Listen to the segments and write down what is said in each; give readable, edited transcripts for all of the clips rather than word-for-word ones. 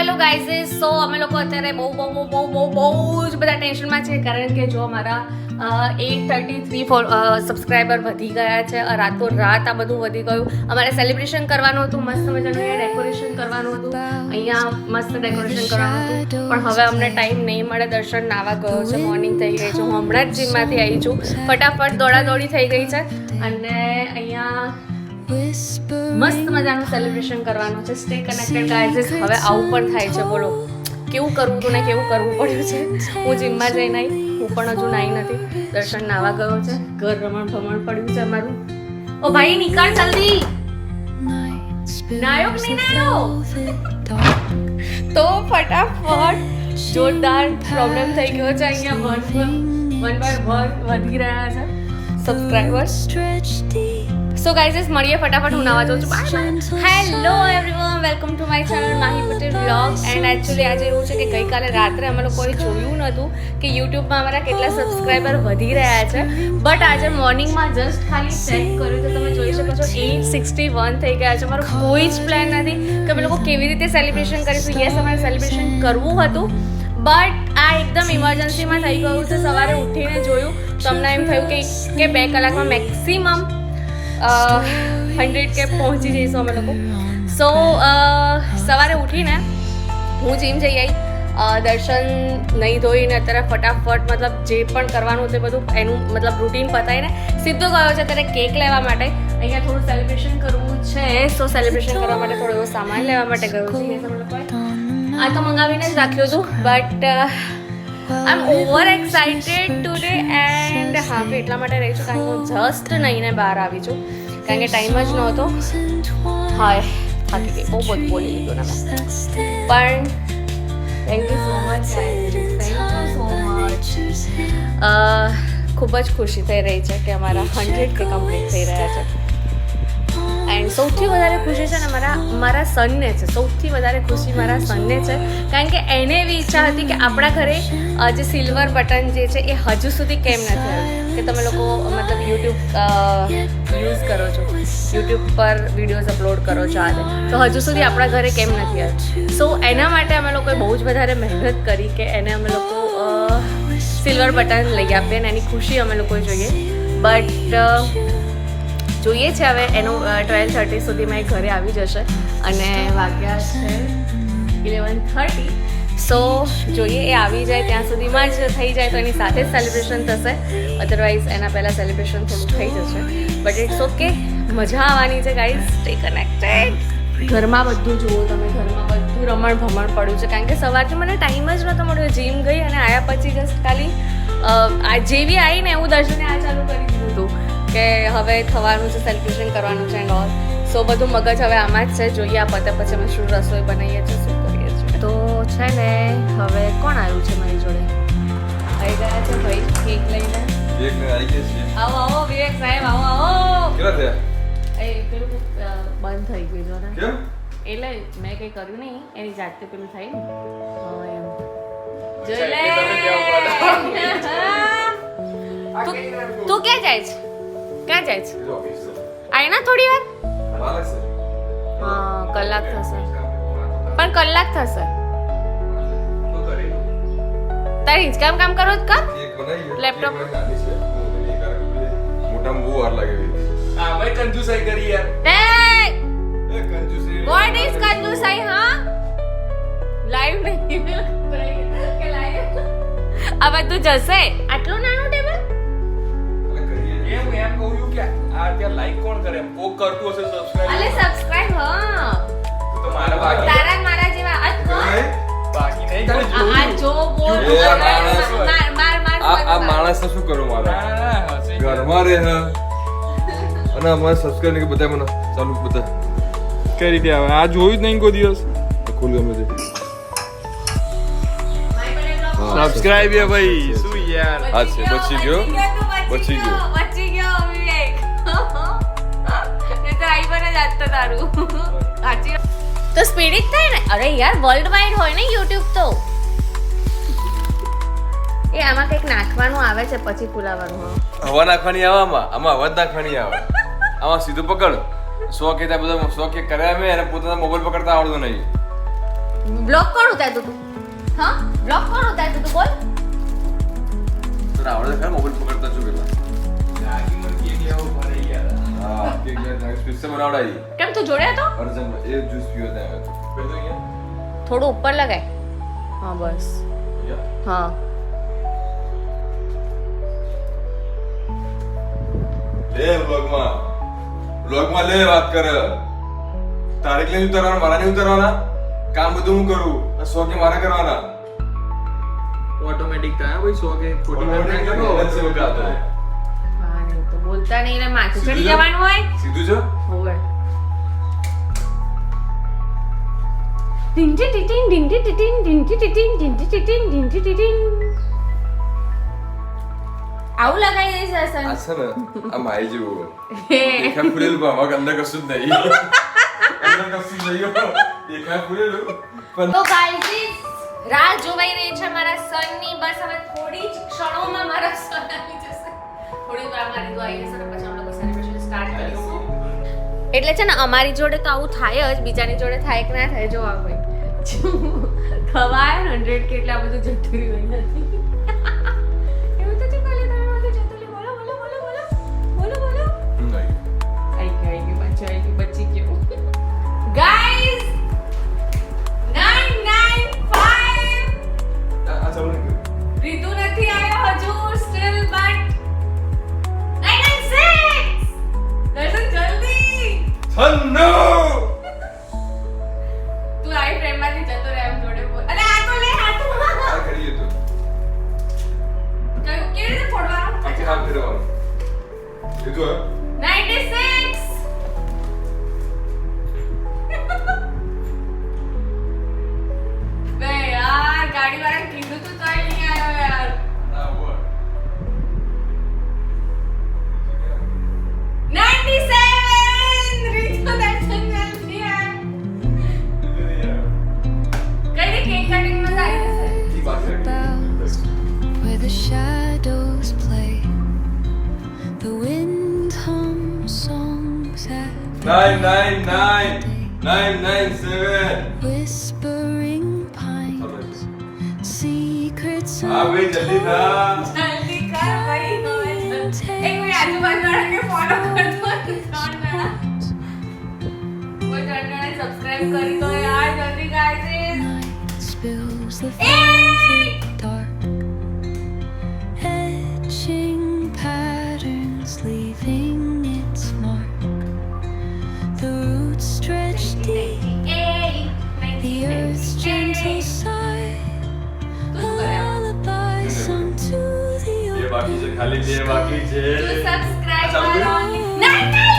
Hello guys, સો અમે લોકો અત્યારે બહુ જ બધા ટેન્શનમાં છે કારણ કે જો મારા 833 સબસ્ક્રાઈબર વધી ગયા છે. રાતો રાત આ બધું વધી ગયું. અમારે સેલિબ્રેશન કરવાનું હતું, મસ્ત મજાનું અહીંયા ડેકોરેશન કરવાનું હતું, અહીંયા મસ્ત ડેકોરેશન કરવાનું હતું, પણ હવે અમને ટાઈમ નહીં મળે. દર્શન નાવા ગયો છે, મોર્નિંગ થઈ ગઈ છે, હું હમણાં જ જીમમાંથી આવી છું, ફટાફટ દોડાદોડી થઈ ગઈ છે અને અહીંયા મસ્ત મજાનું સેલિબ્રેશન કરવાનું છે. Stay connected guys. હવે આવું પણ થાય છે, બોલો કેવું કરવું હતું ને કેવું કરવું પડ્યું છે. હું જીમમાં જઈને આવી, હું પણ હજુ નાઈ નથી. દર્શન નાવા ગયો છે, ઘર રમણ ભમણ પડ્યું છે અમારું. ઓ ભાઈ નીકળ જલ્દી, નાયો કે નહીં નાયો? તો ફટાફટ જોરદાર પ્રોબ્લેમ થઈ ગયો છે. અહીંયા વન બાય વધી રહ્યા છે સબસ્ક્રાઇબર્સ. સો ગાઈઝ મળીએ ફટાફટ, હું નાવા જાઉં છું. Hello everyone, welcome to my channel Mahi Patel vlog. And actually આજે એવું છે કે ગઈકાલે રાત્રે અમે લોકોએ જોયું નહોતું કે યુટ્યુબમાં અમારા કેટલા સબસ્ક્રાઈબર વધી રહ્યા છે, બટ આજે મોર્નિંગમાં જસ્ટ ખાલી ચેક કર્યું તો તમે જોઈ શકો છો 861 થઈ ગયા છે. મારો કોઈ જ પ્લાન નથી કે અમે લોકો કેવી રીતે સેલિબ્રેશન કરીશું. યસ, અમારે સેલિબ્રેશન કરવું હતું, બટ આ એકદમ ઇમરજન્સીમાં થઈ ગયું છે. સવારે ઉઠીને જોયું તો અમને એમ થયું કે 2 કલાકમાં મેક્સિમમ 100K પહોંચી જઈશું અમે લોકો. સો સવારે ઉઠીને હું જીમ જઈ આવી, દર્શન નહીં ધોઈને અત્યારે ફટાફટ મતલબ જે પણ કરવાનું તે બધું એનું મતલબ રૂટીન પતાવીને સીધો ગયો છે અત્યારે કેક લેવા માટે. અહીંયા થોડું સેલિબ્રેશન કરવું છે, સો સેલિબ્રેશન કરવા માટે થોડો એવો સામાન લેવા માટે ગયો છે. આ તો મંગાવીને જ રાખ્યું હતું, but I am over excited today. And હા, એટલા માટે રહી છું કારણ કે હું જસ્ટ નહીંને બહાર આવી છું કારણ કે ટાઈમ જ નહોતો. હા, થાકી ગઈ, બહુ બધું બોલી લીધું ને પણ thank you so much, thank you so much. ખૂબ જ ખુશી થઈ રહી છે કે અમારા 100K કમ્પ્લીટ થઈ રહ્યા છે. એન્ડ સૌથી વધારે ખુશી છે ને મારા સનને છે. સૌથી વધારે ખુશી મારા સનને છે કારણ કે એને એવી ઈચ્છા હતી કે આપણા ઘરે જે સિલ્વર બટન જે છે એ હજુ સુધી કેમ નથી આવ્યું, કે તમે લોકો મતલબ યુટ્યુબ યુઝ કરો છો, યુટ્યુબ પર વિડીયોઝ અપલોડ કરો છો આજે, તો હજુ સુધી આપણા ઘરે કેમ નથી આવ્યું. સો એના માટે અમે લોકોએ બહુ જ વધારે મહેનત કરી કે એને અમે લોકો સિલ્વર બટન લઈ આપીએ અને એની ખુશી અમે લોકોએ જોઈએ. બટ જોઈએ છે હવે એનું 12:30 સુધીમાં એ ઘરે આવી જશે અને વાગ્યા છે 11:30. સો જોઈએ એ આવી જાય ત્યાં સુધીમાં જ થઈ જાય તો એની સાથે જ સેલિબ્રેશન થશે, અધરવાઇઝ એના પહેલાં સેલિબ્રેશન થોડું થઈ જશે. બટ ઇટ્સ ઓકે, મજા આવવાની છે ગાઈઝ. Stay connected. ઘરમાં બધું જુઓ તમે, ઘરમાં બધું રમણ ભમણ પડ્યું છે કારણ કે સવારથી મને ટાઈમ જ નહોતો મળ્યો. જીમ ગઈ અને આવ્યા પછી જસ્ટ ખાલી જેવી આવીને એવું દર્શને આ ચાલુ કરી દીધું હતું કે હવે થવાનું છે, સેલિબ્રેશન કરવાનું છે એન્ડ ઓલ. સો બધું મગજ હવે આમાં જ છે. જોઈએ આ પતે પછી અમે શું રસોઈ બનાવીએ છીએ, શું કરીએ છીએ. તો છે ને હવે કોણ આવ્યું છે મારી જોડે? આવી ગયા છે ભાઈ કેક લઈને. આવો આવો વિવેક સાહેબ, આવો આવો. કેટલા થયા? એ પેલું બંધ થઈ ગયું જો ને. કેમ? એટલે મેં કંઈ કર્યું નહીં, એની જાતે પેલું થાય ને. હા એમ જોઈ લે. તું ક્યાં જાય છે? ક્યાં જાય છે? આય ના થોડી વાર. હા, કલાક થશે, પણ કલાક થશે. તારી હિંચકામ કામ કરો જ કર લેપટોપ. મોટા બહુ વાર લાગે. આ ભાઈ કંજુસાઈ કરી યાર. એ કંજુસી વોટ ઇઝ કંજુસાઈ? હા, લાઈવ નહીં કે લાઈવ. આ બધું જશે. આટલું નાનું ટેબલ. એમ કહું છું કે આ ત્યાં લાઈક કોણ કરે? એમ કોક કરતું હશે સબસ્ક્રાઇબ. અલે સબસ્ક્રાઇબ. હા, તો મારા બાકી તારા મારા જેવા આ કોણ? બાકી નહીં કરે. આ જો બોલ માર આ માણસને શું કરું મારે? ઘરમાં રહે અને અમારે સબસ્ક્રાઇબ નહીં બધા મને ચાલુ બધા કઈ રીતે આવે? આ જોયું જ નહીં કોઈ દિવસ. ખોલ્યું અમે સબસ્ક્રાઇબ હે ભાઈ. શું યાર? હા છે, બચી ગયો બચી ગયો વિવેક. એ તો આઈ બને જાત તો તારું સાચી તો સ્પીડ જ થાય ને. અરે યાર વર્લ્ડ વાઇડ હોય ને યુટ્યુબ તો. એ આમાં કંઈક નાખવાનું આવે છે પછી ફુલાવાનું. હવા નાખવાની આવે આમાં હવા જ નાખવાની આવે. આમાં સીધું પકડ. 100K બધા 100K કર્યા મેં અને પોતાના મોબાઈલ પકડતા આવડતું નહીં. બ્લોગ કોણ ઉતારતું તું? હા બ્લોગ કોણ ઉતારતું તું બોલ? તને આવડે ખરા મોબાઈલ પકડતા છું પેલા? લાગી મને કેક લેવો પડે યાર. હા કેક લે સ્પેશિયલ બનાવડાવી કેમ તું જોડે હતો? અર્જન્ટ એ જ્યુસ પીવો ત્યાં પેલો અહીંયા થોડું ઉપર લગાય. હા બસ. હા લે વ્લોગમાં લે વાત કર તારીખ લઈને ઉતારવાના મારા નહીં ઉતારવાના કામ બધું હું કરું આ શોખ મારે કરવાના ઓટોમેટિક થાય ભાઈ સો કે ખોટી વાત ના કરો. મહેનત સે હોતા તો હા નહીં તો બોલતા નહીં ને માથે ચડી સીધું જવાનું હોય. સીધું છે હોવે. ડિંટી ટીટિંગ ડિંટી ટીટિંગ ડિંટી ટીટિંગ ડિંટી ટીટિંગ ડિંટી ટીટિંગ. આવું લગાવી દઈશ હસન. આ છે ને આ માઈ જેવું દેખાય ફૂલેલું પણ અમારે અંદર કશું જ નહીં અંદર કશું જ નહીં દેખાય ફૂલેલું પણ તો ગાઈઝ રાહ જોવાઈ રહી છે મારા સનની. બસ હવે થોડી જ ક્ષણોમાં મારા સન આવી જશે. થોડી વાર મારી તો આવી જશે ને પછી અમે લોકો સેલિબ્રેશન સ્ટાર્ટ કરીશું. એટલે છે ને અમારી જોડે તો આવું થાય જ, બીજાની જોડે થાય કે ના થાય જો આ ભાઈ ખવાય 100 કે એટલે આ બધું જતું રહ્યું નથી. એવું તો છે કાલે તમે બધું જતું રહ્યું. બોલો બોલો બોલો બોલો બોલો બોલો. નહીં આઈ ગઈ પાછું આઈ ગઈ બચી ગયું. ગાઈઝ 995 આ ચાલુ નહીં રીતુ નથી આવ્યો હજુ સ્ટીલ બટ 996 દર્શન જલ્દી. છન્નો તું આઈ ફ્રેમમાંથી જતો રહે એમ જોડે બોલ. અરે આ તો લે હાથમાં. આ કરીએ તો કેવી રીતે ફોડવાનું? આખી હાથ ફેરવવાનું લીધું હે 96 બે યાર ગાડી વાળા કીધું તું તોય નહીં આવ્યો યાર. ના બોલ 97 રીતુ દર્શન જલ્દી આવ. કઈ કેક કટિંગ માં આવી જશે. ઈ બાકી bells where the shadows play. The wind hums songs at 999 whispering pines. Secrets હા ભાઈ જલ્દી થા જલ્દી કર ભાઈ નો એક મિનિટ આજુબાજુવાળા કે ફોલો કરતો ત્રણ જણા કોઈ ત્રણ જણા સબસ્ક્રાઇબ કરી દો યાર જલ્દી guys. night spills the velvet dark, etching patterns, leaving its mark. The roots stretch deep, the earth's gentle sigh, lullaby sung to the બે open. બાકી છે ખાલી બે બાકી છે To subscribe ચાલુ my કર્યું? only. નહીં નહીં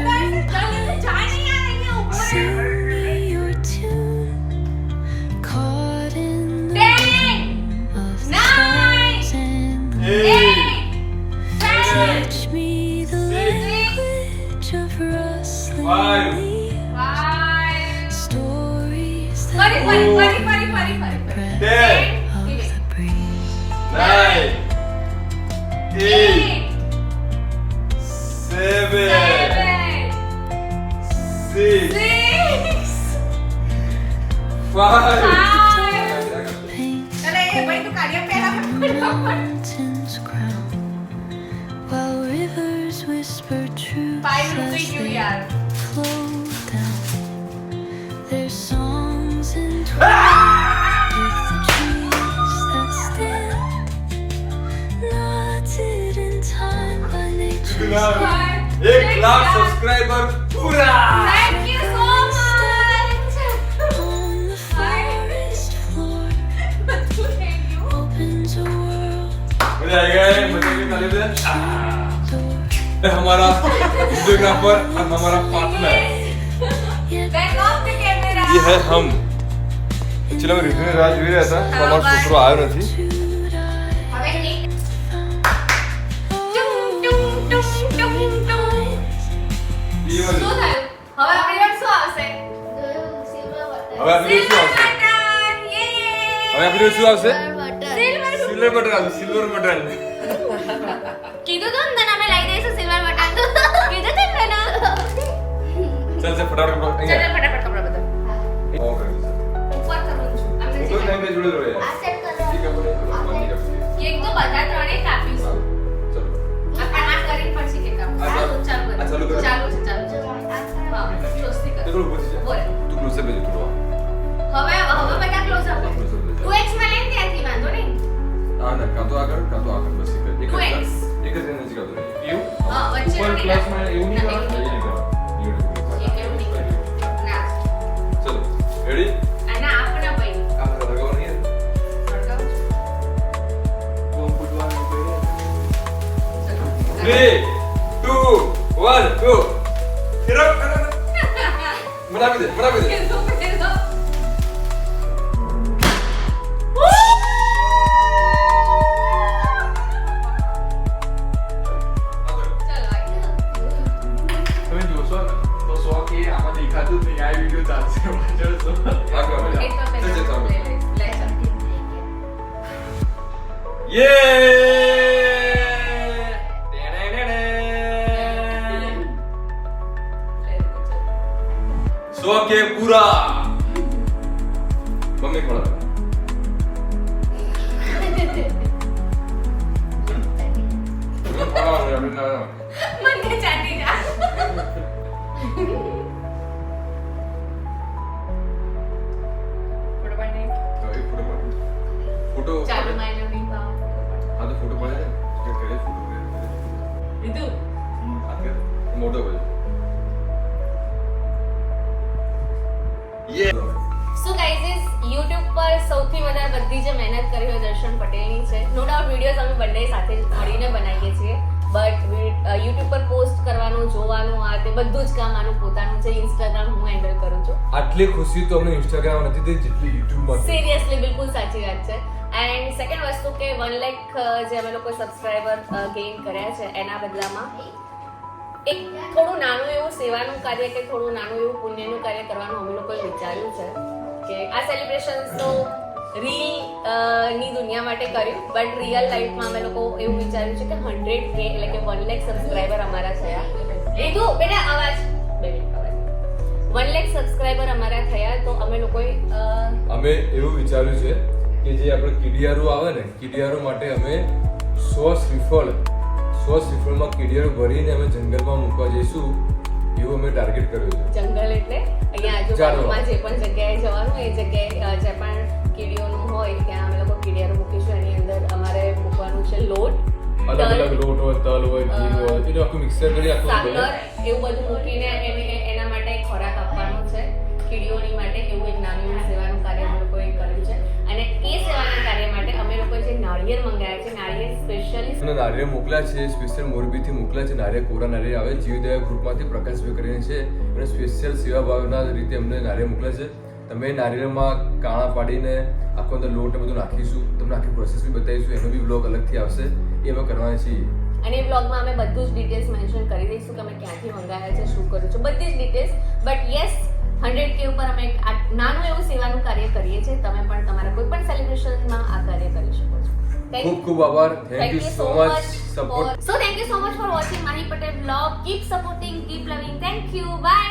નહીં જલ્દી જા નહીં યાર અહીંયા ઉપર. Sing me your tune, caught in the 10 of the 9 stars and 8 7 teach me the 6 language of rustling 5 leaves, 5 stories ફરી that ફરી ફરી ફરી ફરી ફરી breath 10 of the breeze. 9 8 7 6 5 Paint અરે એ ભાઈ તું કાર્ય પહેલા mountains crown, while rivers whisper truth Five as રૂપિયા ગયું they યાર. flow down. Their songs entwined with the trees that stand, knotted in time by nature's hand. 1 lakh subscriber પૂરા thank you so much. On the forest floor બધું થઈ ગયું. opens a world મજા આવી ગઈ મજા આવી તાલી દે door. हमारा वीडियोग्राफर और हमारा partner Back off the camera. ये है हम चलो मैं रिव्यू राह જોઈ રહ્યા હતા તો અમારો છોકરો આવ્યો નથી To die. હવે એક ટુમ ટુમ ટુમ ટુમ ટુમ. એ શું વાળું. થયું? હવે આપણી વાત શું આવશે? હવે આપણી જોડે શું આવશે હવે આપણી જોડે શું આવશે સિલ્વર બટન આવશે સિલ્વર બટન કીધું તો ને તને અમે લઈ દઈશું સિલ્વર બટન. કીધું તો ને તને. ચાલ ચાલ ફટાફટ ચાલ અહીંયા ફટાફટ કપડા બધા ઓકે ઉપર બે જોડે જોડે યાર. આ સેટ કરો. ઠીક है, बोले, આ पानी સેટ. का पीजिए. કેક તો બધા ત્રણેય કાપીશું. चलो. આપણે આ કરીને પછી કેક કાપીશું. આ ચાલો ચાલુ કરો. ચાલુ છે. ચાલો, આ કરો. હા, જોસ્તી કર. तो थोड़ा ऊपर से जा. બોલ. तू क्लोज से भेज थोड़ा. હવે બધા ક્લોઝ અપ. Close up भेज. 2x માં લઈને ત્યાંથી વાંધો નહીં. हाँ ना, का तो आकर बस एक एक 2x. एक एनर्जी का तो नहीं. એવું હા, વચ્ચે ઉપર પ્લસ માં એવું નહીં ના, કરવાનું? ये नहीं करा. ये એક એવું નહીં કરવાનું. ના. चलो. रेडी? અને આપણા ભાઈ आप लगाओ नहीं है. સળગાવો છો. બોમ્બ ફૂટવાનું કર્યું. ચલો. 3 2 1 go. फिर बना भी दे. પેલો, પેલો. ચલો, આવી ગયો. તમે જોશો ને તો 100 કે આમાં દેખાતું જ નહીં. આ વિડિયો ચાલશે પાછળ તો. आगे એ बढ़. તો પેલો चल चल. લે, લે, લે, ચાલ. ये લે, ચલો. सो के पूरा मम्मी खड़ा रहा. મને ચાટી જા. ફોટો પાડી દે. फोटो ચાલુ માં એનો નહીં પાવ. हाँ तो फोटो पड़े क्या करे फोटो લીધું? आगे मोटो हो ये સો ગાઈઝ YouTube પર સૌથી વધારે બધી જે મહેનત કરી હોય દર્શન પટેલની છે. નો ડાઉટ વિડીયોઝ અમે બંને સાથે જ મળીને બનાવીએ છીએ. બટ YouTube પર પોસ્ટ કરવાનું, જોવાનું, આ તે બધું જ કામ આનું પોતાનું છે. Instagram હું હેન્ડલ કરું છું. આટલી ખુશી તો અમને ઇન્સ્ટાગ્રામ નથી થઈ જેટલી યુટ્યુબ માં સિરિયસલી બિલકુલ સાચી વાત છે. એન્ડ સેકન્ડ વસ્તુ કે 1 લાખ જે અમે લોકો સબસ્ક્રાઇબર ગેઇન કર્યા છે એના બદલામાં એક થોડું નાનું એવું સેવાનું કાર્ય કે થોડું નાનું એવું પુણ્યનું કાર્ય કરવાનું અમે લોકોએ વિચાર્યું છે કે આ સેલિબ્રેશન્સ તો રીલ ની દુનિયા માટે કર્યું બટ રિયલ લાઈફમાં અમે લોકો એવું વિચાર્યું છે કે 100K એટલે કે 1 લાખ સબસ્ક્રાઇબર અમારા થયા. લીધું બેટા અવાજ 1 લાખ સબસ્ક્રાઇબર અમારા થયા તો અમે લોકોએ અમે એવું વિચાર્યું છે કે જે આપણે કીડિયારું આવે ને કીડિયારું માટે અમે 100 શ્રીફળમાં કીડિયારું ભરીને અમે જંગલમાં મૂકવા જઈશું એવું અમે ટાર્ગેટ કર્યું છે. જંગલ એટલે અહીંયા આજુબાજુમાં જે પણ જગ્યાએ જવાનું એ જગ્યાએ જે પણ કીડીઓનું હોય ત્યાં અમે લોકો કીડિયારું મૂકીશું. એની અંદર અમારે મૂકવાનું છે લોટ, અલગ અલગ લોટ હોય, તલ હોય, ઘી હોય, એટલે આખું મિક્સર કરી આખું સાકર બને. એવું બધું મૂકીને એના માટે ખોરાક આપવાનો છે કીડીઓની માટે. એવું એક નાનું એવું સેવાનું કાર્ય અમે લોકોએ કર્યું છે. અને એ સેવાના કાર્ય માટે અમે લોકોએ જે નાળિયેર મંગાવ્યા છે, નાળિયેર સ્પેશિયલી અને નારિયેળ મોકલ્યા છે સ્પેશિયલ મોરબીથી મોકલ્યા છે. નારિયેળ કોરા નારિયેળ આવે જીવદયા ગ્રુપમાંથી પ્રકાશભાઈ કરીને છે અને સ્પેશિયલ સેવા ભાવના રીતે અમને નારિયેળ મોકલ્યા છે. તમે નારિયેળમાં કાણા પાડીને આખો અંદર લોટ બધું નાખીશું, તમને આખી પ્રોસેસ બી બતાવીશું. એનો બી બ્લોગ અલગથી આવશે, એ અમે કરવાના છીએ. અને એ બ્લોગમાં અમે બધું જ ડિટેલ્સ મેન્શન કરી દઈશું કે અમે ક્યાંથી મંગાવ્યા છે, શું કર્યું છે, બધી જ ડિટેલ્સ. બટ યસ 100K ઉપર અમે એક નાનું એવું સેવાનું કાર્ય કરીએ છીએ. તમે પણ તમારા કોઈ પણ સેલિબ્રેશનમાં આ કાર્ય કરી શકો છો. ખૂબ ખૂબ આભાર. Thank you so much support. So thank you so much for watching Mahi Patel vlog. Keep supporting, keep loving. Thank you. Bye.